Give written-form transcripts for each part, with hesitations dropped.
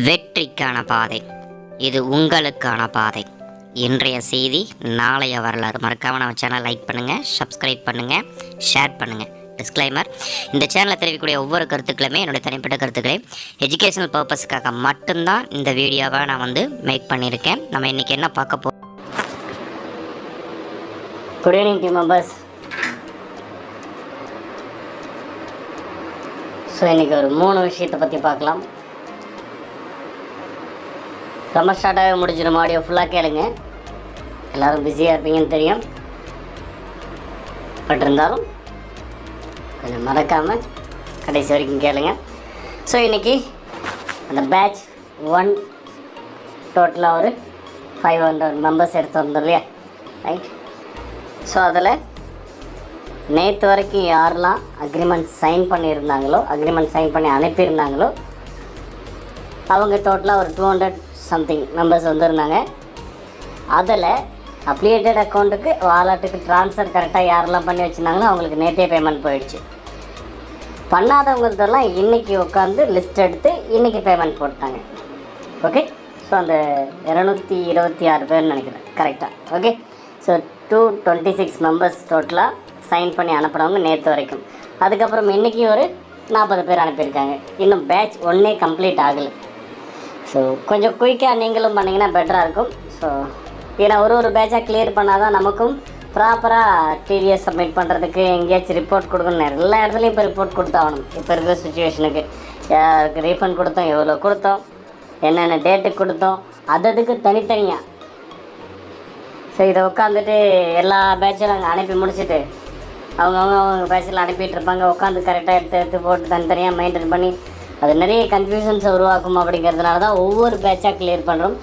வெற்றிக்கான பாதை, இது உங்களுக்கான பாதை. இன்றைய செய்தி, நாளைய வரலாறு. மறக்காமல் நம்ம சேனல் லைக் பண்ணுங்கள், சப்ஸ்கிரைப் பண்ணுங்கள், ஷேர் பண்ணுங்கள். டிஸ்க்ளைமர்: இந்த சேனலில் தெரிவிக்கக்கூடிய ஒவ்வொரு கருத்துக்களுமே என்னுடைய தனிப்பட்ட கருத்துக்களை எஜுகேஷனல் பர்பஸுக்காக மட்டும்தான் இந்த வீடியோவை நான் மேக் பண்ணியிருக்கேன். நம்ம இன்றைக்கி என்ன பார்க்க போகிறோம்? Good evening team members. So இன்றைக்கி ஒரு 3 விஷயத்தை பற்றி பார்க்கலாம். ரொம்ப ஸ்டார்ட்டாகவே முடிஞ்சிடும். ஆடியோ ஃபுல்லாக கேளுங்க. எல்லோரும் பிஸியாக இருப்பீங்கன்னு தெரியும், பட் இருந்தாலும் கொஞ்சம் மறக்காமல் கடைசி வரைக்கும் கேளுங்க. ஸோ இன்றைக்கி அந்த பேட்ச் 1 டோட்டலாக ஒரு 500 மெம்பர்ஸ் எடுத்து வந்தோம் இல்லையா, ரைட்? ஸோ அதில் நேற்று வரைக்கும் யாரெல்லாம் அக்ரிமெண்ட் சைன் பண்ணியிருந்தாங்களோ, அக்ரிமெண்ட் சைன் பண்ணி அனுப்பியிருந்தாங்களோ, அவங்க டோட்டலாக ஒரு 200 சம்திங் மெம்பர்ஸ் வந்துருந்தாங்க. அதில் அப்ளிகேட்டட் அக்கௌண்ட்டுக்கு வாலெட்டுக்கு ட்ரான்ஸ்ஃபர் கரெக்டாக யாரெல்லாம் பண்ணி வச்சுருந்தாங்களோ அவங்களுக்கு நேற்றே பேமெண்ட் போயிடுச்சு. பண்ணாதவங்கள்தெல்லாம் இன்றைக்கி உட்காந்து லிஸ்ட் எடுத்து இன்றைக்கி பேமெண்ட் போட்டாங்க. ஓகே, ஸோ அந்த 226 பேர்னு நினைக்கிறேன் கரெக்டாக. ஓகே, ஸோ 226 மெம்பர்ஸ் டோட்டலாக சைன் பண்ணி அனுப்புகிறவங்க நேற்று வரைக்கும். அதுக்கப்புறம் இன்றைக்கி ஒரு 40 பேர் அனுப்பியிருக்காங்க. இன்னும் பேட்ச் 1 கம்ப்ளீட் ஆகலை. ஸோ கொஞ்சம் குயிக்காக நீங்களும் பண்ணிங்கன்னா பெட்டராக இருக்கும். ஸோ ஏன்னா ஒரு பேட்சாக கிளியர் பண்ணால் தான் நமக்கும் ப்ராப்பராக டிடிஎஸ் சப்மிட் பண்ணுறதுக்கு எங்கேயாச்சும் ரிப்போர்ட் கொடுக்கணும். எல்லா இடத்துலையும் இப்போ ரிப்போர்ட் கொடுத்தாகணும். இப்போ இருக்கிற சுச்சுவேஷனுக்கு யாருக்கு ரீஃபண்ட் கொடுத்தோம், எவ்வளோ கொடுத்தோம், என்னென்ன டேட்டுக்கு கொடுத்தோம், அதுக்கு தனித்தனியாக. ஸோ இதை உட்காந்துட்டு எல்லா பேட்சும் நாங்கள் அனுப்பி முடிச்சுட்டு அவங்க பேட்சில் அனுப்பிட்டு இருப்பாங்க. உட்காந்து கரெக்டாக எடுத்து போட்டு தனித்தனியாக மெயின்டைன் பண்ணி அது நிறைய கன்ஃபியூஷன்ஸை உருவாக்கும். அப்படிங்கிறதுனால தான் ஒவ்வொரு பேட்சாக கிளியர் பண்ணுறோம்.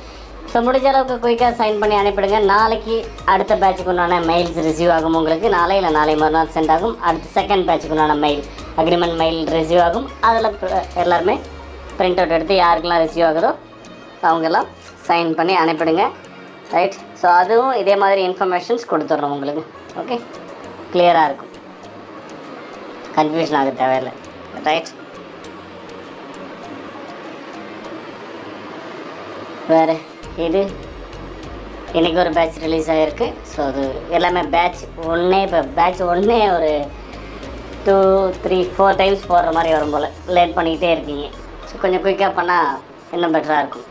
ஸோ முடிஞ்ச அளவுக்கு குயிக்காக சைன் பண்ணி அனுப்பிடுங்க. நாளைக்கு அடுத்த பேட்சுக்கு உண்டான மெயில்ஸ் ரிசீவ் ஆகும். உங்களுக்கு நாளை இல்லை நாளை மறுநாள் சென்ட் ஆகும். அடுத்த செகண்ட் பேட்சுக்கு உண்டான மெயில், அக்ரிமெண்ட் மெயில் ரிசீவ் ஆகும். அதில் எல்லாருமே பிரிண்ட் அவுட் எடுத்து யாருக்கெல்லாம் ரிசீவ் ஆகுதோ அவங்கெல்லாம் சைன் பண்ணி அனுப்பிடுங்க, ரைட்? ஸோ அதுவும் இதே மாதிரி இன்ஃபர்மேஷன்ஸ் கொடுத்துட்றோம் உங்களுக்கு. ஓகே, கிளியராக இருக்கும், கன்ஃபியூஷன் ஆக தேவையில்லை, ரைட்? வேறு இது இன்றைக்கி ஒரு பேட்ச் ரிலீஸ் ஆகிருக்கு. ஸோ அது எல்லாமே பேட்ச் 1. இப்போ பேட்ச் 1 ஒரு 2, 3, 4 டைம்ஸ் போடுற மாதிரி வரும் போல். லேட் பண்ணிக்கிட்டே இருக்கீங்க. ஸோ கொஞ்சம் குயிக்காக பண்ணால் இன்னும் பெட்டராக இருக்கும்.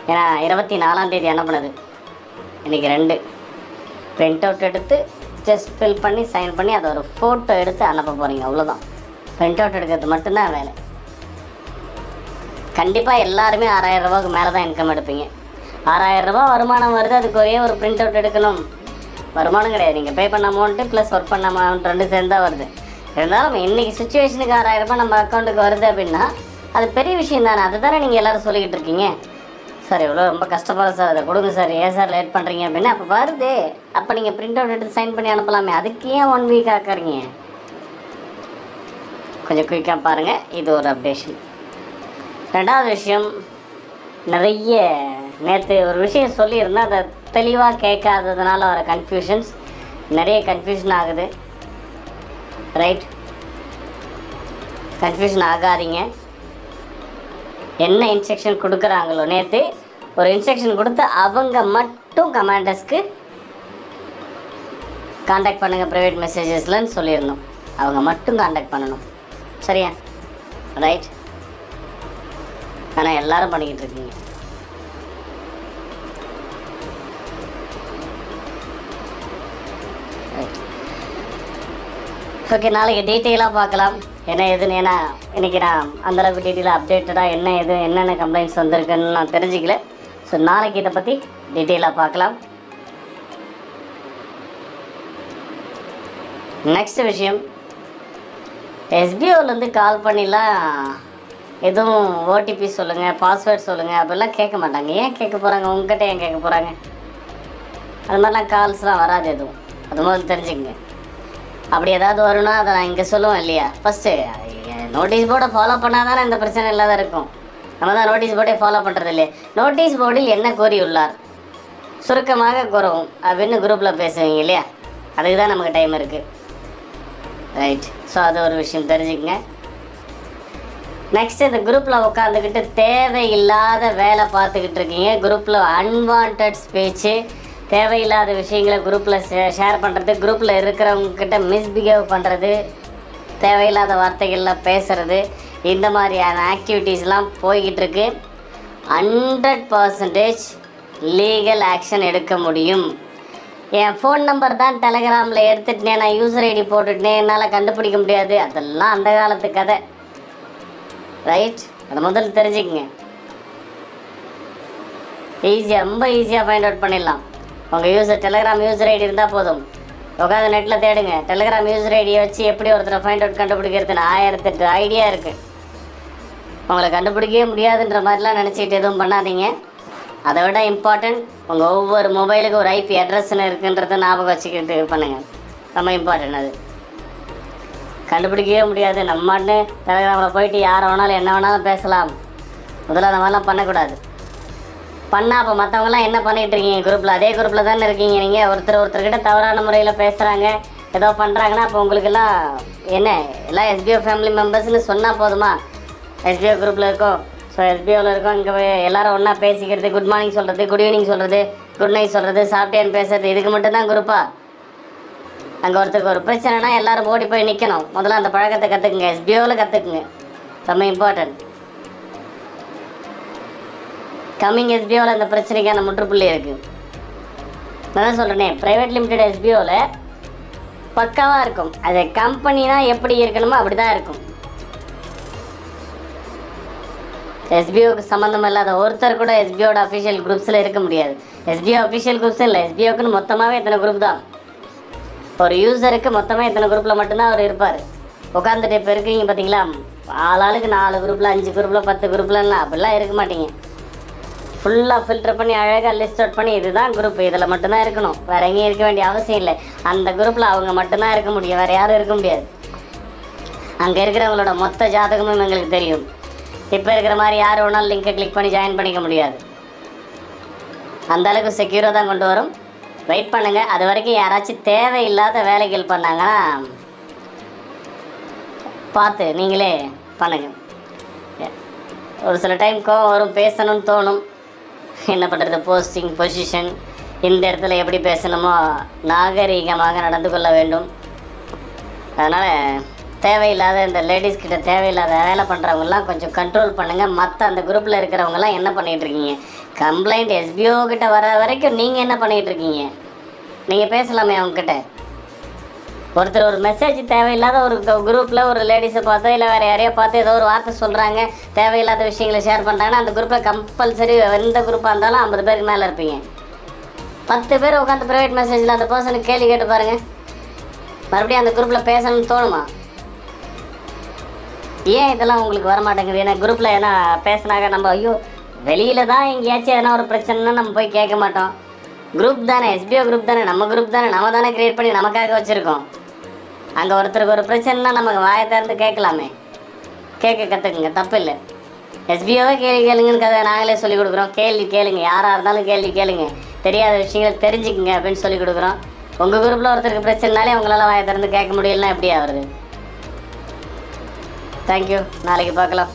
ஏன்னா 24ஆம் தேதி என்ன பண்ணுது, இன்றைக்கி 2 பிரிண்ட் அவுட் எடுத்து ஜஸ்ட் ஃபில் பண்ணி சைன் பண்ணி அதை ஒரு ஃபோட்டோ எடுத்து அனுப்ப போகிறீங்க. அவ்வளோதான். பிரிண்ட் அவுட் எடுக்கிறது மட்டும்தான் வேலை. கண்டிப்பாக எல்லாருமே 6000 ரூபாய்க்கு மேலே தான் இன்கம் எடுப்பீங்க. 6000 ரூபா வருமானம் வருது, அதுக்கு ஒரே ஒரு பிரிண்ட் அவுட் எடுக்கணும். வருமானம் கிடையாது, நீங்கள் பே பண்ண அமௌண்ட்டு ப்ளஸ் ஒர்க் பண்ண அமௌண்ட் 2 சேர்ந்து தான் வருது. இருந்தாலும் இன்றைக்கி சுச்சுவேஷனுக்கு 6000 ரூபாய் நம்ம அக்கௌண்ட்டுக்கு வருது அப்படின்னா அது பெரிய விஷயம் தானே. அது தானே நீங்கள் எல்லோரும் சொல்லிக்கிட்டு இருக்கீங்க. சார் எவ்வளோ ரொம்ப கஷ்டப்படுறேன் சார், அதை கொடுங்க சார், ஏன் சார் லேட் பண்ணுறீங்க அப்படின்னா அப்போ வருது. அப்போ நீங்கள் பிரிண்ட் அவுட் எடுத்து சைன் பண்ணி அனுப்பலாமே. அதுக்கு ஏன் 1 வீக் ஆக்குறீங்க? கொஞ்சம் குயிக்காக பாருங்கள். இது ஒரு அப்டேஷன். 2வது விஷயம், நிறைய நேற்று ஒரு விஷயம் சொல்லியிருந்தேன், அதை தெளிவாக கேட்காததுனால வர கன்ஃபியூஷன்ஸ், நிறைய கன்ஃபியூஷன் ஆகுது, ரைட்? கன்ஃபியூஷன் ஆகாதீங்க. என்ன இன்ஸ்ட்ரக்ஷன் கொடுக்குறாங்களோ, நேற்று ஒரு இன்ஸ்ட்ரக்ஷன் கொடுத்து அவங்க மட்டும் கமாண்டர்ஸ்க்கு காண்டாக்ட் பண்ணுங்கள் ப்ரைவேட் மெசேஜஸ்லன்னு சொல்லியிருந்தோம். அவங்க மட்டும் காண்டாக்ட் பண்ணணும், சரியா? ரைட்? ஆனால் எல்லோரும் பண்ணிக்கிட்டு இருக்கீங்க. ஓகே, நாளைக்கு டீட்டெயிலாக பார்க்கலாம் என்ன ஏதுன்னு. ஏன்னா இன்றைக்கி நான் அந்தளவுக்கு டீட்டெயிலாக அப்டேட்டடாக என்ன எது என்னென்ன கம்ப்ளைண்ட்ஸ் வந்திருக்குன்னு நான் தெரிஞ்சிக்கல. ஸோ நாளைக்கு இதை பற்றி டீட்டெயிலாக பார்க்கலாம். நெக்ஸ்ட் விஷயம், எஸ்பிஓலேருந்து கால் பண்ணிலாம் எதுவும் ஓடிபி சொல்லுங்கள், பாஸ்வேர்ட் சொல்லுங்கள் அப்படிலாம் கேட்க மாட்டாங்க. ஏன் கேட்க போகிறாங்க? உங்கள்கிட்ட ஏன் கேட்க போகிறாங்க? அது மாதிரிலாம் கால்ஸ்லாம் வராது எதுவும். அது முதல்ல தெரிஞ்சுக்கங்க. அப்படி ஏதாவது வரும்னா அதை நான் இங்கே சொல்லுவேன் இல்லையா? ஃபஸ்ட்டு நோட்டீஸ் போர்டை ஃபாலோ பண்ணால் தானே இந்த பிரச்சனை இல்லாத இருக்கும். நம்ம தான் நோட்டீஸ் போர்டே ஃபாலோ பண்ணுறது இல்லையே. நோட்டீஸ் போர்டில் என்ன கோரியுள்ளார் சுருக்கமாக கூறவும் அப்படின்னு குரூப்பில் பேசுவீங்க இல்லையா? அதுக்கு தான் நமக்கு டைம் இருக்குது, ரைட்? ஸோ அது ஒரு விஷயம் தெரிஞ்சுக்கங்க. நெக்ஸ்ட் இந்த குரூப்பில் உட்காந்துக்கிட்டு தேவையில்லாத வேலை பார்த்துக்கிட்டு இருக்கீங்க. குரூப்பில் அன்வான்ட் ஸ்பீச்சு, தேவையில்லாத விஷயங்களை குரூப்பில் ஷேர் பண்ணுறது, குரூப்பில் இருக்கிறவங்கக்கிட்ட மிஸ்பிஹேவ் பண்ணுறது, தேவையில்லாத வார்த்தைகளில் பேசுகிறது, இந்த மாதிரியான ஆக்டிவிட்டீஸ்லாம் போய்கிட்டு இருக்கு. 100% லீகல் ஆக்ஷன் எடுக்க முடியும். என் ஃபோன் நம்பர் தான் டெலகிராமில் எடுத்துட்டேன், நான் யூசர் ஐடி போட்டுட்டேன், என்னால் கண்டுபிடிக்க முடியாது, அதெல்லாம் அந்த காலத்து கதை. ரைட், அதை முதல்ல தெரிஞ்சுக்கங்க. ரொம்ப ஈஸியாக ஃபைண்ட் அவுட் பண்ணிடலாம். உங்கள் டெலகிராம் யூசர் ஐடி இருந்தால் போதும். உட்காந்து நெட்டில் தேடுங்க, டெலகிராம் யூசர் ஐடியை வச்சு எப்படி ஒருத்தரை ஃபைண்ட் அவுட் கண்டுபிடிக்கிறதுன்னு 1008 ஐடியா இருக்குது. உங்களை கண்டுபிடிக்கவே முடியாதுன்ற மாதிரிலாம் நினச்சிக்கிட்டு எதுவும் பண்ணாதீங்க. அதை விட இம்பார்ட்டண்ட், உங்கள் ஒவ்வொரு மொபைலுக்கு ஒரு ஐபி அட்ரஸ்ன்னு இருக்குன்றத ஞாபகம் வச்சுக்கிட்டு பண்ணுங்கள். ரொம்ப இம்பார்ட்டன்ட். அது கண்டுபிடிக்கவே முடியாது. நம்மன்னு டெலகிராமில் போயிட்டு யாரை வேணாலும் என்ன வேணாலும் பேசலாம். முதல்ல அந்த மாதிரிலாம் பண்ணக்கூடாது. பண்ணால் அப்போ மற்றவங்களாம் என்ன பண்ணிகிட்டு இருக்கீங்க குரூப்பில்? அதே குரூப்பில் தானே இருக்கீங்க நீங்கள். ஒருத்தர்கிட்ட தவறான முறையில் பேசுகிறாங்க, ஏதோ பண்ணுறாங்கன்னா அப்போ உங்களுக்கெல்லாம் என்ன, எல்லாம் எஸ்பிஓ ஃபேமிலி மெம்பர்ஸ்னு சொன்னால் போதுமா? எஸ்பிஓ குரூப்பில் இருக்கோம், ஸோ எஸ்பிஓவில் இருக்கோம், இங்கே எல்லோரும் ஒன்றா பேசிக்கிறது, குட் மார்னிங் சொல்கிறது, குட் ஈவினிங் சொல்கிறது, குட் நைட் சொல்கிறது, சாப்பிட்டேன்னு பேசுறது, இதுக்கு மட்டும்தான் குரூப்பா? அங்கே ஒருத்தருக்கு ஒரு பிரச்சனைனா எல்லோரும் ஓடி போய் நிற்கணும். முதல்ல அந்த பழக்கத்தை கற்றுக்குங்க, எஸ்பிஓவில் கற்றுக்குங்க. ரொம்ப இம்பார்ட்டன்ட். கம்மிங் எஸ்பிஓவில் அந்த பிரச்சனைக்கான முற்றுப்புள்ளி இருக்குது. நான் தான் சொல்கிறேனே, ப்ரைவேட் லிமிடெட் எஸ்பிஓவில் பக்காவாக இருக்கும். அது கம்பெனினா எப்படி இருக்கணுமோ அப்படி தான் இருக்கும். எஸ்பிஓக்கு சம்மந்தம் இல்லாத ஒருத்தர் கூட எஸ்பிஓட அஃபிஷியல் குரூப்ஸில் இருக்க முடியாது. எஸ்பிஓ அஃபிஷியல் குரூப்ஸ் இல்லை, எஸ்பிஓக்குன்னு மொத்தமாகவே இத்தனை குரூப் தான். ஒரு யூசருக்கு மொத்தமாக இத்தனை குரூப்பில் மட்டும்தான் அவர் இருப்பார். உட்காந்துட்டு இப்போ இருக்கீங்க பார்த்தீங்களா, ஆளாளுக்கு 4 குரூப்பில் 5 குரூப்பில் 10 குரூப்லலாம் அப்படிலாம் இருக்க மாட்டீங்க. ஃபுல்லாக ஃபில்டர் பண்ணி அழகாக லிஸ்ட் அவுட் பண்ணி இதுதான் குரூப், இதில் மட்டும்தான் இருக்கணும், வேறு எங்கேயும் இருக்க வேண்டிய அவசியம் இல்லை. அந்த குரூப்பில் அவங்க மட்டும்தான் இருக்க முடியும், வேறு யாரும் இருக்க முடியாது. அங்கே இருக்கிறவங்களோட மொத்த ஜாதகமும் எங்களுக்கு தெரியும். இப்போ இருக்கிற மாதிரி யார் வேணாலும் லிங்கை கிளிக் பண்ணி ஜாயின் பண்ணிக்க முடியாது. அந்தளவுக்கு செக்யூராக தான் கொண்டு வரும். வெயிட் பண்ணுங்கள். அது வரைக்கும் யாராச்சும் தேவையில்லாத வேலைகள் பண்ணாங்கன்னா பார்த்து நீங்களே பண்ணுங்கள். ஒரு சில டைம் கோவம் வரும், பேசணும்னு தோணும். என்ன பண்ணுறது, போஸ்டிங் பொசிஷன், இந்த இடத்துல எப்படி பேசணுமோ நாகரீகமாக நடந்து கொள்ள வேண்டும். அதனால் தேவையில்லாத இந்த லேடிஸ்கிட்ட தேவையில்லாத வேலை பண்ணுறவங்கலாம் கொஞ்சம் கண்ட்ரோல் பண்ணுங்கள். மற்ற அந்த குரூப்பில் இருக்கிறவங்கலாம் என்ன பண்ணிகிட்ருக்கீங்க? கம்ப்ளைண்ட் எஸ்பிஓ கிட்ட வர வரைக்கும் நீங்கள் என்ன பண்ணிகிட்ருக்கீங்க? நீங்கள் பேசலாமே அவங்கக்கிட்ட. ஒருத்தர் ஒரு மெசேஜ் தேவையில்லாத ஒரு குரூப்பில் ஒரு லேடிஸை பார்த்தோ இல்லை வேறு யாரையோ பார்த்து ஏதோ ஒரு வார்த்தை சொல்கிறாங்க, தேவையில்லாத விஷயங்களை ஷேர் பண்ணுறாங்கன்னா அந்த குரூப்பில் கம்பல்சரி எந்த குரூப்பாக இருந்தாலும் 50 பேருக்கு மேலே இருப்பீங்க. 10 பேர் உட்காந்து ப்ரைவேட் மெசேஜில் அந்த பர்சனுக்கு கேள்வி கேட்டு பாருங்கள், மறுபடியும் அந்த குரூப்பில் பேசணும்னு தோணுமா? ஏன் இதெல்லாம் உங்களுக்கு வரமாட்டேங்குது? ஏன்னா குரூப்பில் ஏன்னா பேசினாக்க நம்ம ஐயோ வெளியில் தான் எங்கேயாச்சும் எதனா ஒரு பிரச்சனைனா நம்ம போய் கேட்க மாட்டோம். குரூப் தானே, எஸ்பிஓ குரூப் தானே, நம்ம குரூப் தானே, நம்ம தானே க்ரியேட் பண்ணி நமக்காக வச்சுருக்கோம். அங்கே ஒருத்தருக்கு ஒரு பிரச்சனைனா நமக்கு வாயை திறந்து கேட்கலாமே. கேட்க கற்றுக்குங்க, தப்பு இல்லை. எஸ்பிஓவே கேள்வி கேளுங்கன்னு கதை நாங்களே சொல்லிக் கொடுக்குறோம். கேள்வி கேளுங்க, யாராக இருந்தாலும் கேள்வி கேளுங்க, தெரியாத விஷயங்களை தெரிஞ்சுக்குங்க அப்படின்னு சொல்லிக் கொடுக்குறோம். உங்கள் குரூப்பில் ஒருத்தருக்கு பிரச்சனைனாலே உங்களால் வாயை திறந்து கேட்க முடியலன்னா எப்படி ஆகுறது? தேங்க்யூ, நாளைக்கு பார்க்கலாம்.